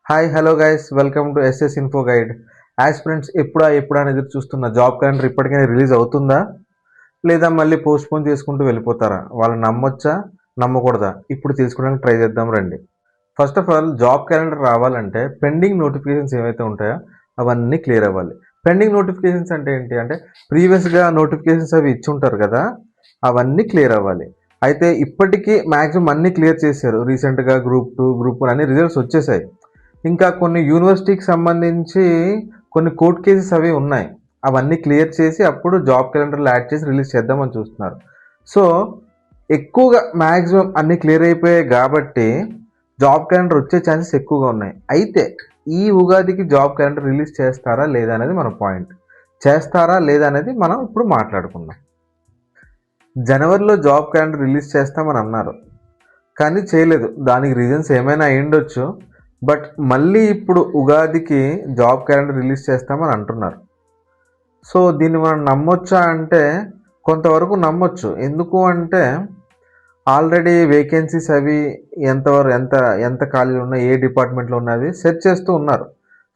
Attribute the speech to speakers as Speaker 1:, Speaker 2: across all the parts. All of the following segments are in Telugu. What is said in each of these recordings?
Speaker 1: Hi hello guys welcome to SS info guide. Aspirants ఎప్పుడా అని ఎదురు చూస్తున్న జాబ్ క్యాలెండర్ ఇప్పటికైనా రిలీజ్ అవుతుందా లేదా మళ్ళీ పోస్ట్పోన్ చేసుకుంటూ వెళ్ళిపోతారా? వాళ్ళని నమ్మొచ్చా నమ్మకూడదా? ఇప్పుడు తెలుసుకోవడానికి ట్రై చేద్దాం రండి. First of all job calendar రావాలంటే పెండింగ్ నోటిఫికేషన్స్ ఏవైతే ఉంటాయో అవన్నీ క్లియర్ అవ్వాలి. పెండింగ్ నోటిఫికేషన్స్ అంటే ఏంటి అంటే ప్రీవియస్గా నోటిఫికేషన్స్ అవి ఇచ్చి ఉంటారు కదా, అవన్నీ క్లియర్ అవ్వాలి. అయితే ఇప్పటికీ మ్యాక్సిమం అన్నీ క్లియర్ చేశారు. రీసెంట్గా గ్రూప్ 2 గ్రూప్ 1 అన్ని రిజల్ట్స్ వచ్చేసాయి. ఇంకా కొన్ని యూనివర్సిటీకి సంబంధించి కొన్ని కోర్ట్ కేసెస్ అవి ఉన్నాయి. అవన్నీ క్లియర్ చేసి అప్పుడు జాబ్ క్యాలెండర్లో యాడ్ చేసి రిలీజ్ చేద్దామని చూస్తున్నారు. సో ఎక్కువగా మ్యాక్సిమం అన్నీ క్లియర్ అయిపోయాయి కాబట్టి జాబ్ క్యాలెండర్ వచ్చే ఛాన్సెస్ ఎక్కువగా ఉన్నాయి. అయితే ఈ ఉగాదికి జాబ్ క్యాలెండర్ రిలీజ్ చేస్తారా లేదా అనేది మన పాయింట్. చేస్తారా లేదా అనేది మనం ఇప్పుడు మాట్లాడుకుందాం. జనవరిలో జాబ్ క్యాలెండర్ రిలీజ్ చేస్తామని అన్నారు, కానీ చేయలేదు. దానికి రీజన్స్ ఏమైనా అయ్యుండొచ్చు. బట్ మళ్ళీ ఇప్పుడు ఉగాదికి జాబ్ క్యాలెండర్ రిలీజ్ చేస్తామని అంటున్నారు. సో దీన్ని మనం నమ్మొచ్చా అంటే కొంతవరకు నమ్మొచ్చు. ఎందుకు అంటే ఆల్రెడీ వేకెన్సీస్ అవి ఎంతవరకు ఎంత ఎంత ఖాళీలు ఉన్నాయి, ఏ డిపార్ట్మెంట్లో ఉన్నది సెర్చ్ చేస్తూ ఉన్నారు.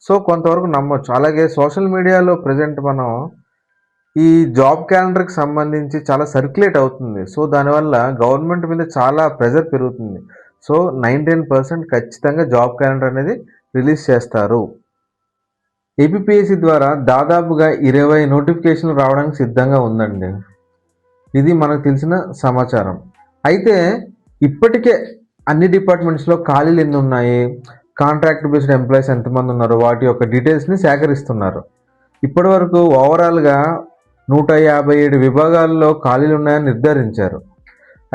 Speaker 1: సో కొంతవరకు నమ్మొచ్చు. అలాగే సోషల్ మీడియాలో ప్రజెంట్ మనం ఈ జాబ్ క్యాలెండర్కి సంబంధించి చాలా సర్క్యులేట్ అవుతుంది. సో దానివల్ల గవర్నమెంట్ మీద చాలా ప్రెజర్ పెరుగుతుంది. సో 99% ఖచ్చితంగా జాబ్ క్యాలెండర్ అనేది రిలీజ్ చేస్తారు. ఏపీపీఎస్సీ ద్వారా దాదాపుగా 20 నోటిఫికేషన్లు రావడానికి సిద్ధంగా ఉందండి. ఇది మనకు తెలిసిన సమాచారం. అయితే ఇప్పటికే అన్ని డిపార్ట్మెంట్స్లో ఖాళీలు ఎన్ని ఉన్నాయి, కాంట్రాక్ట్ బేస్డ్ ఎంప్లాయీస్ ఎంతమంది ఉన్నారు, వాటి యొక్క డీటెయిల్స్ని సేకరిస్తున్నారు. ఇప్పటి వరకు ఓవరాల్గా 157 విభాగాల్లో ఖాళీలు ఉన్నాయని నిర్ధారించారు.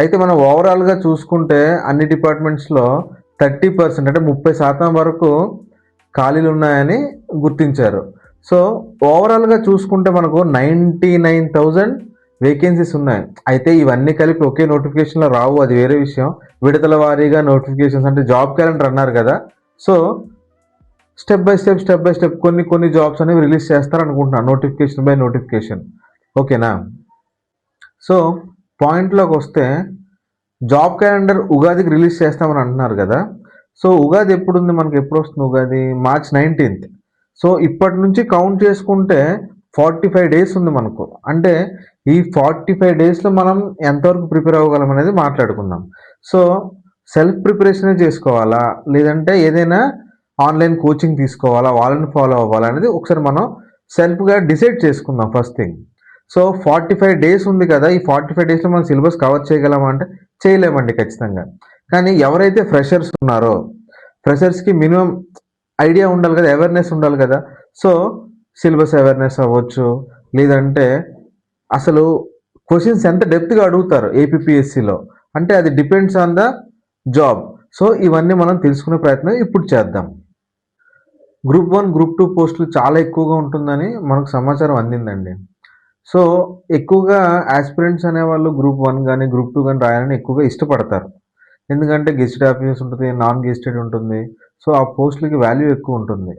Speaker 1: అయితే మనం ఓవరాల్గా చూసుకుంటే అన్ని డిపార్ట్మెంట్స్లో 30% అంటే 30% వరకు ఖాళీలు ఉన్నాయని గుర్తించారు. సో ఓవరాల్గా చూసుకుంటే మనకు 99,000 వేకెన్సీస్ ఉన్నాయి. అయితే ఇవన్నీ కలిపి ఒకే నోటిఫికేషన్లో రావు, అది వేరే విషయం. విడతల వారీగా నోటిఫికేషన్స్ అంటే జాబ్ క్యాలెండర్ అన్నారు కదా. సో స్టెప్ బై స్టెప్ కొన్ని జాబ్స్ అనేవి రిలీజ్ చేస్తారనుకుంటున్నాను, నోటిఫికేషన్ బై నోటిఫికేషన్. ఓకేనా? సో పాయింట్లోకి వస్తే జాబ్ క్యాలెండర్ ఉగాదికి రిలీజ్ చేస్తామని అంటున్నారు కదా. సో ఉగాది ఎప్పుడు ఉంది మనకి? ఎప్పుడు వస్తుంది ఉగాది? March 19th. సో ఇప్పటి నుంచి కౌంట్ చేసుకుంటే 45 డేస్ ఉంది మనకు. అంటే ఈ 45 డేస్లో మనం ఎంతవరకు ప్రిపేర్ అవ్వగలం అనేది మాట్లాడుకుందాం. సో సెల్ఫ్ ప్రిపరేషనే చేసుకోవాలా లేదంటే ఏదైనా ఆన్లైన్ కోచింగ్ తీసుకోవాలా, వాళ్ళని ఫాలో అవ్వాలా అనేది ఒకసారి మనం సెల్ఫ్గా డిసైడ్ చేసుకుందాం ఫస్ట్ థింగ్. సో 45 డేస్ ఉంది కదా, ఈ 45 డేస్లో మనం సిలబస్ కవర్ చేయగలమా అంటే చేయలేమండి ఖచ్చితంగా. కానీ ఎవరైతే ఫ్రెషర్స్ ఉన్నారో ఫ్రెషర్స్కి మినిమం ఐడియా ఉండాలి కదా, అవేర్నెస్ ఉండాలి కదా. సో సిలబస్ అవేర్నెస్ అవ్వచ్చు, లేదంటే అసలు క్వశ్చన్స్ ఎంత డెప్త్గా అడుగుతారు ఏపీపీఎస్సీలో అంటే అది depends on the job. So ఇవన్నీ మనం తెలుసుకునే ప్రయత్నం ఇప్పుడు చేద్దాం. గ్రూప్ 1 గ్రూప్ 2 పోస్టులు చాలా ఎక్కువగా ఉంటుందని మనకు సమాచారం అందిందండి. సో ఎక్కువగా ఆస్పిరెంట్స్ అనేవాళ్ళు గ్రూప్ 1 కానీ గ్రూప్ 2 కానీ రాయాలని ఎక్కువగా ఇష్టపడతారు. ఎందుకంటే గెజిటెడ్ ఆఫీసర్స్ ఉంటుంది, నాన్ గెజిటెడ్ ఉంటుంది. సో ఆ పోస్టులకి వాల్యూ ఎక్కువ ఉంటుంది.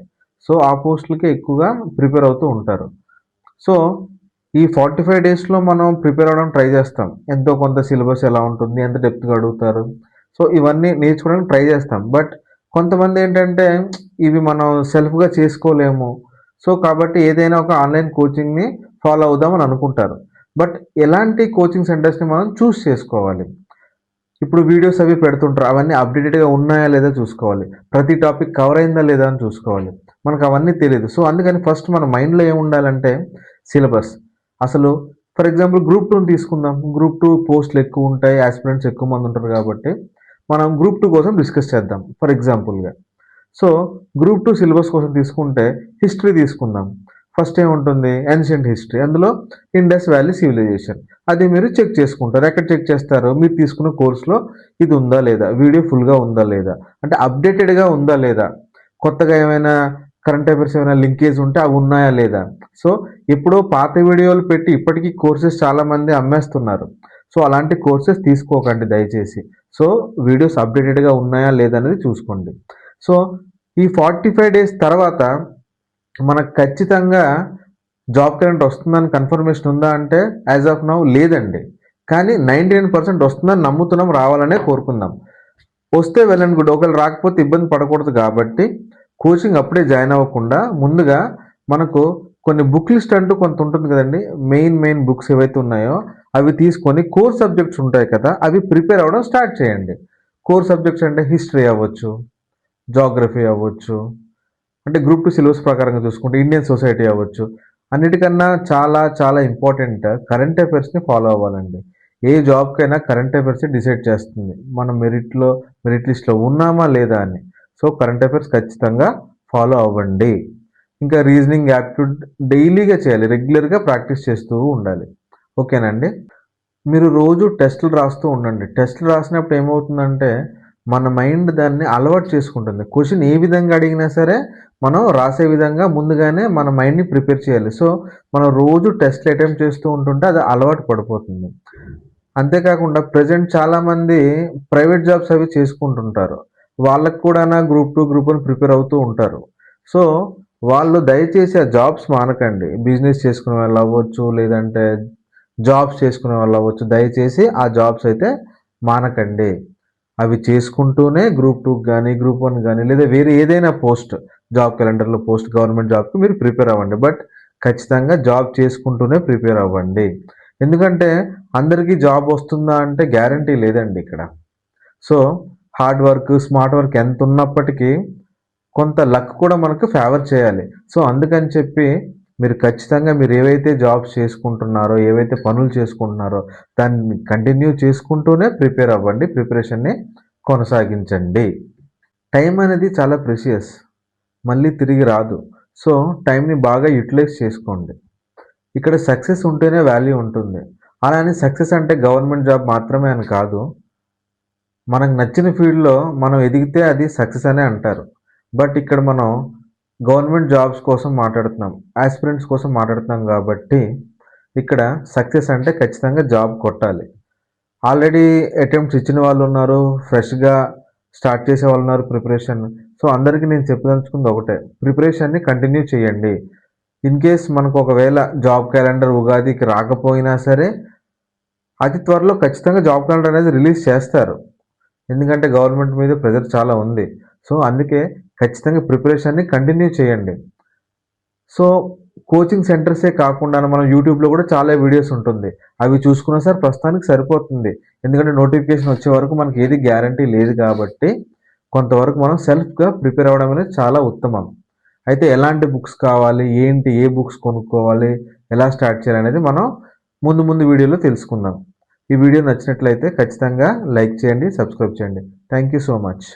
Speaker 1: సో ఆ పోస్టులకి ఎక్కువగా ప్రిపేర్ అవుతూ ఉంటారు. సో ఈ 45 డేస్లో మనం ప్రిపేర్ అవ్వడానికి ట్రై చేస్తాం. ఎంతో కొంత సిలబస్ ఎలా ఉంటుంది, ఎంత డెప్త్గా అడుగుతారు, సో ఇవన్నీ నేర్చుకోవడానికి ట్రై చేస్తాం. బట్ కొంతమంది ఏంటంటే ఇవి మనం సెల్ఫ్గా చేసుకోలేము. సో కాబట్టి ఏదైనా ఒక ఆన్లైన్ కోచింగ్ని ఫాలో అవుదామని అనుకుంటారు. బట్ ఎలాంటి కోచింగ్ సెంటర్స్ని మనం చూస్ చేసుకోవాలి. ఇప్పుడు వీడియోస్ అవి పెడుతుంటారు, అవన్నీ అప్డేటెడ్గా ఉన్నాయా లేదా చూసుకోవాలి. ప్రతి టాపిక్ కవర్ అయిందా లేదా అని చూసుకోవాలి. మనకు అవన్నీ తెలియదు. సో అందుకని ఫస్ట్ మన మైండ్లో ఏముండాలంటే సిలబస్. అసలు ఫర్ ఎగ్జాంపుల్ గ్రూప్ 2 తీసుకుందాం. గ్రూప్ 2 పోస్టులు ఎక్కువ ఉంటాయి, ఆస్పిరెంట్స్ ఎక్కువ మంది ఉంటారు కాబట్టి మనం గ్రూప్ 2 కోసం డిస్కస్ చేద్దాం. ఫర్ ఎగ్జాంపుల్గా సో గ్రూప్ 2 సిలబస్ కోసం తీసుకుంటే హిస్టరీ తీసుకుందాం. ఫస్ట్ ఏముంటుంది? Ancient history. అందులో ఇండస్ వ్యాలీ సివిలైజేషన్. అది మీరు చెక్ చేసుకుంటారు. ఎక్కడ చెక్ చేస్తారు? మీరు తీసుకున్న కోర్సులో ఇది ఉందా లేదా, వీడియో ఫుల్గా ఉందా లేదా, అంటే అప్డేటెడ్గా ఉందా లేదా, కొత్తగా ఏమైనా కరెంట్ అఫైర్స్ ఏమైనా లింకేజ్ ఉంటే అవి ఉన్నాయా లేదా. సో ఎప్పుడో పాత వీడియోలు పెట్టి ఇప్పటికీ కోర్సెస్ చాలామంది అమ్మేస్తున్నారు. సో అలాంటి కోర్సెస్ తీసుకోకండి దయచేసి. సో వీడియోస్ అప్డేటెడ్గా ఉన్నాయా లేదా అనేది చూసుకోండి. సో ఈ 45 డేస్ తర్వాత మనకు ఖచ్చితంగా జాబ్ క్యాలెండర్ వస్తుందని కన్ఫర్మేషన్ ఉందా అంటే యాజ్ ఆఫ్ నౌ లేదండి. కానీ 99% వస్తుందని నమ్ముతున్నాం, రావాలనే కోరుకుందాం. వస్తే వెల్ అండ్ గుడ్. ఒకవేళ రాకపోతే ఇబ్బంది పడకూడదు కాబట్టి కోచింగ్ అప్పుడే జాయిన్ అవ్వకుండా ముందుగా మనకు కొన్ని బుక్ లిస్ట్ అంటూ కొంత ఉంటుంది కదండి. మెయిన్ బుక్స్ ఏవైతే ఉన్నాయో అవి తీసుకొని కోర్ సబ్జెక్ట్స్ ఉంటాయి కదా, అవి ప్రిపేర్ అవ్వడం స్టార్ట్ చేయండి. కోర్ సబ్జెక్ట్స్ అంటే హిస్టరీ అవ్వచ్చు, జాగ్రఫీ అవ్వచ్చు, అంటే గ్రూప్ 2 సిలబస్ ప్రకారంగా చూసుకుంటే ఇండియన్ సొసైటీ అవ్వచ్చు. అన్నిటికన్నా చాలా చాలా ఇంపార్టెంట్ కరెంట్ అఫైర్స్ని ఫాలో అవ్వాలండి. ఏ జాబ్కైనా కరెంట్ అఫైర్స్ డిసైడ్ చేస్తుంది మనం మెరిట్ లిస్ట్లో ఉన్నామా లేదా అని. సో కరెంట్ అఫైర్స్ ఖచ్చితంగా ఫాలో అవ్వండి. ఇంకా రీజనింగ్, యాప్టిట్యూడ్ డైలీగా చేయాలి, రెగ్యులర్గా ప్రాక్టీస్ చేస్తూ ఉండాలి. ఓకేనండి. మీరు రోజు టెస్టులు రాస్తూ ఉండండి. టెస్టులు రాసినప్పుడు ఏమవుతుందంటే మన మైండ్ దాన్ని అలవాటు చేసుకుంటుంది. క్వశ్చన్ ఏ విధంగా అడిగినా సరే మనం రాసే విధంగా ముందుగానే మన మైండ్ని ప్రిపేర్ చేయాలి. సో మనం రోజు టెస్ట్లు అటెంప్ట్ చేస్తూ ఉంటుంటే అది అలవాటు పడిపోతుంది. అంతేకాకుండా ప్రజెంట్ చాలామంది ప్రైవేట్ జాబ్స్ అవి చేసుకుంటుంటారు. వాళ్ళకు కూడా గ్రూప్ 2, గ్రూప్ 1 ప్రిపేర్ అవుతూ ఉంటారు. సో వాళ్ళు దయచేసి ఆ జాబ్స్ మానకండి. బిజినెస్ చేసుకునే వాళ్ళు అవ్వచ్చు, లేదంటే జాబ్స్ చేసుకునే వాళ్ళు అవ్వచ్చు. దయచేసి ఆ జాబ్స్ అయితే మానకండి. అవి చేసుకుంటూనే గ్రూప్ 2 కానీ, గ్రూప్ 1 కానీ, లేదా వేరే ఏదైనా పోస్ట్, జాబ్ క్యాలెండర్లో పోస్ట్, గవర్నమెంట్ జాబ్కి మీరు ప్రిపేర్ అవ్వండి. బట్ ఖచ్చితంగా జాబ్ చేసుకుంటూనే ప్రిపేర్ అవ్వండి. ఎందుకంటే అందరికీ జాబ్ వస్తుందా అంటే గ్యారంటీ లేదండి ఇక్కడ. So hard work, smart work ఎంత ఉన్నప్పటికీ కొంత లక్ కూడా మనకు ఫేవర్ చేయాలి. సో అందుకని చెప్పి మీరు ఖచ్చితంగా మీరు ఏవైతే జాబ్స్ చేసుకుంటున్నారో, ఏవైతే పనులు చేసుకుంటున్నారో దాన్ని కంటిన్యూ చేసుకుంటూనే ప్రిపేర్ అవ్వండి. ప్రిపరేషన్ని కొనసాగించండి. టైం అనేది చాలా ప్రెషియస్, మళ్ళీ తిరిగి రాదు. సో టైంని బాగా యూటిలైజ్ చేసుకోండి. ఇక్కడ సక్సెస్ ఉంటేనే వాల్యూ ఉంటుంది. అలా అని సక్సెస్ అంటే గవర్నమెంట్ జాబ్ మాత్రమే అని కాదు. మనకు నచ్చిన ఫీల్డ్లో మనం ఎదిగితే అది సక్సెస్ అనే అంటారు. బట్ ఇక్కడ మనం గవర్నమెంట్ జాబ్స్ కోసం మాట్లాడుతున్నాం, ఆస్పిరెంట్స్ కోసం మాట్లాడుతున్నాం కాబట్టి ఇక్కడ సక్సెస్ అంటే ఖచ్చితంగా జాబ్ కొట్టాలి. ఆల్రెడీ అటెంప్ట్స్ ఇచ్చిన వాళ్ళు ఉన్నారు, ఫ్రెష్గా స్టార్ట్ చేసే వాళ్ళు ఉన్నారు ప్రిపరేషన్. సో అందరికీ నేను చెప్పదలుచుకుంది ఒకటే, ప్రిపరేషన్ని కంటిన్యూ చేయండి. ఇన్ కేస్ మనకు ఒకవేళ జాబ్ క్యాలెండర్ ఉగాదికి రాకపోయినా సరే అతి త్వరలో ఖచ్చితంగా జాబ్ క్యాలెండర్ అనేది రిలీజ్ చేస్తారు. ఎందుకంటే గవర్నమెంట్ మీద ప్రెజర్ చాలా ఉంది. సో అందుకే ఖచ్చితంగా ప్రిపరేషన్ని కంటిన్యూ చేయండి. సో కోచింగ్ సెంటర్సే కాకుండా మనం యూట్యూబ్లో కూడా చాలా వీడియోస్ ఉంటుంది, అవి చూసుకున్నా సరే ప్రస్తుతానికి సరిపోతుంది. ఎందుకంటే నోటిఫికేషన్ వచ్చే వరకు మనకి ఏది గ్యారంటీ లేదు కాబట్టి కొంతవరకు మనం సెల్ఫ్గా ప్రిపేర్ అవ్వడం అనేది చాలా ఉత్తమం. అయితే ఎలాంటి బుక్స్ కావాలి, ఏంటి, ఏ బుక్స్ కొనుక్కోవాలి, ఎలా స్టార్ట్ చేయాలి అనేది మనం ముందు వీడియోలో తెలుసుకుందాం. ఈ వీడియో నచ్చినట్లయితే ఖచ్చితంగా లైక్ చేయండి, సబ్స్క్రైబ్ చేయండి. Thank you so much.